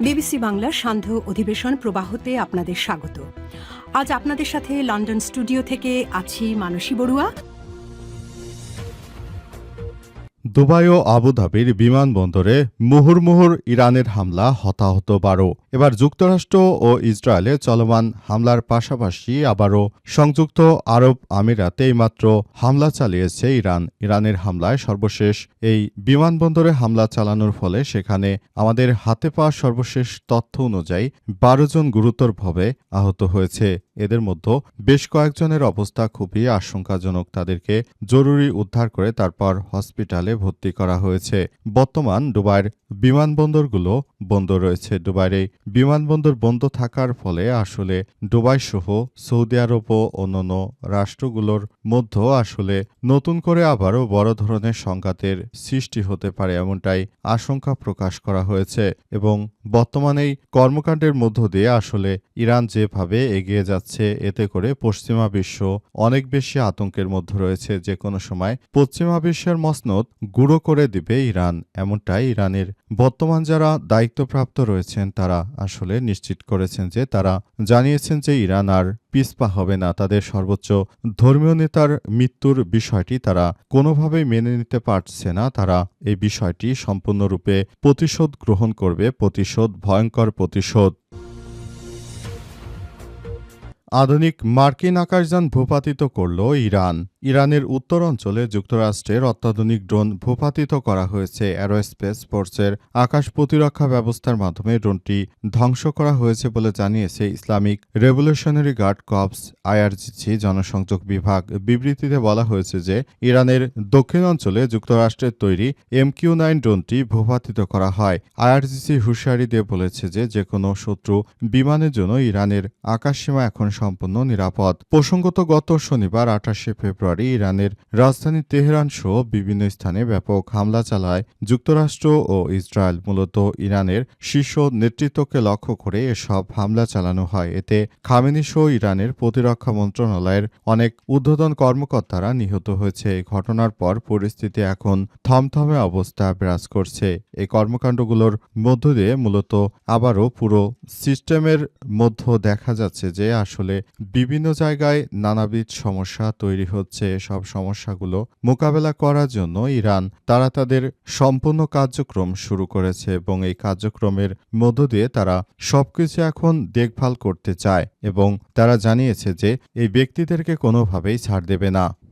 BBC বাংলার সান্ধ্য অধিবেশন প্রবাহতে আপনাদের স্বাগত। আজ আপনাদের সাথে লন্ডন স্টুডিও থেকে আছি মানসী বড়ুয়া। দুবাই ও আবুধাবির বিমানবন্দরে মুহুর্মুহুর ইরানের হামলা, হতাহত 12। এবার যুক্তরাষ্ট্র ও ইসরায়েলে চলমান হামলার পাশাপাশি আবারও সংযুক্ত আরব আমিরাতে এইমাত্র হামলা চালিয়েছে ইরান। ইরানের হামলায় সর্বশেষ এই বিমানবন্দরে হামলা চালানোর ফলে সেখানে আমাদের হাতে পাওয়া সর্বশেষ তথ্য অনুযায়ী 12 জন গুরুতরভাবে আহত হয়েছে। এদের মধ্যে বেশ কয়েকজনের অবস্থা খুবই আশঙ্কাজনক। তাদেরকে জরুরি উদ্ধার করে তারপর হসপিটালে ভর্তি করা হয়েছে। বর্তমান দুবাইয়ের বিমানবন্দরগুলো বন্ধ রয়েছে। দুবাইয়ের এই বিমানবন্দর বন্ধ থাকার ফলে আসলে দুবাই সহ সৌদি আরব ও অন্যান্য রাষ্ট্রগুলোর মধ্যে আসলে নতুন করে আবারও বড় ধরনের সংঘাতের সৃষ্টি হতে পারে, এমনটাই আশঙ্কা প্রকাশ করা হয়েছে। এবং বর্তমানে এই কর্মকাণ্ডের মধ্য দিয়ে আসলে ইরান যেভাবে এগিয়ে যাচ্ছে, এতে করে পশ্চিমা বিশ্ব অনেক বেশি আতঙ্কের মধ্যে রয়েছে। যে কোনো সময় পশ্চিমা বিশ্বের মসনদ গুঁড়ো করে দিবে ইরান, এমনটাই ইরানের বর্তমান যারা দায়িত্বপ্রাপ্ত রয়েছেন তারা আসলে নিশ্চিত করেছেন, যে তারা জানিয়েছেন যে ইরান আর পিছপা হবে না। তাদের সর্বোচ্চ ধর্মীয় নেতার মৃত্যুর বিষয়টি তারা কোনোভাবেই মেনে নিতে পারছে না। তারা এই বিষয়টি সম্পূর্ণরূপে প্রতিশোধ গ্রহণ করবে, ভয়ঙ্কর প্রতিশোধ। আধুনিক মার্কিন আকাশযান ভূপাতিত করল ইরান। ইরানের উত্তর অঞ্চলে যুক্তরাষ্ট্রের অত্যাধুনিক ড্রোন ভূপাতিত করা হয়েছে। অ্যারোস্পেস ফোর্সের আকাশ প্রতিরক্ষা ব্যবস্থার মাধ্যমে ড্রোনটি ধ্বংস করা হয়েছে বলে জানিয়েছে Islamic Revolutionary Guard Corps IRGC জনসংযোগ বিভাগ। বিবৃতিতে বলা হয়েছে যে ইরানের দক্ষিণ অঞ্চলে যুক্তরাষ্ট্রের তৈরি MQ-9 ড্রোনটি ভূপাতিত করা হয়। আইআরজিসি হুঁশিয়ারি দিয়ে বলেছে যে যেকোনো শত্রু বিমানের জন্য ইরানের আকাশসীমা এখন সম্পূর্ণ নিরাপদ। প্রসঙ্গত গত শনিবার 28শে ফেব্রুয়ারি ইরানের রাজধানী তেহরান সহ বিভিন্ন স্থানে ব্যাপক হামলা চালায় যুক্তরাষ্ট্র ও ইসরায়েল। মূলত ইরানের শীর্ষ নেতৃত্বকে লক্ষ্য করে এসব হামলা চালানো হয়। এতে খামেনি সহ ইরানের প্রতিরক্ষা মন্ত্রণালয়ের অনেক ঊর্ধ্বতন কর্মকর্তারা নিহত হয়েছে। এই ঘটনার পর পরিস্থিতি এখন থমথমে অবস্থা বিরাজ করছে। এই কর্মকাণ্ডগুলোর মধ্য দিয়ে মূলত আবারও পুরো সিস্টেমের মধ্যে দেখা যাচ্ছে যে আসলে বিভিন্ন জায়গায় নানাবিধ সমস্যা তৈরি হচ্ছে। সব সমস্যাগুলো মোকাবেলা করার জন্য ইরান তারা তাদের সম্পূর্ণ কার্যক্রম শুরু করেছে এবং এই কার্যক্রমের মধ্য দিয়ে তারা সবকিছু এখন দেখভাল করতে চায় এবং তারা জানিয়েছে যে এই ব্যক্তিদেরকে কোনোভাবেই ছাড় দেবে না।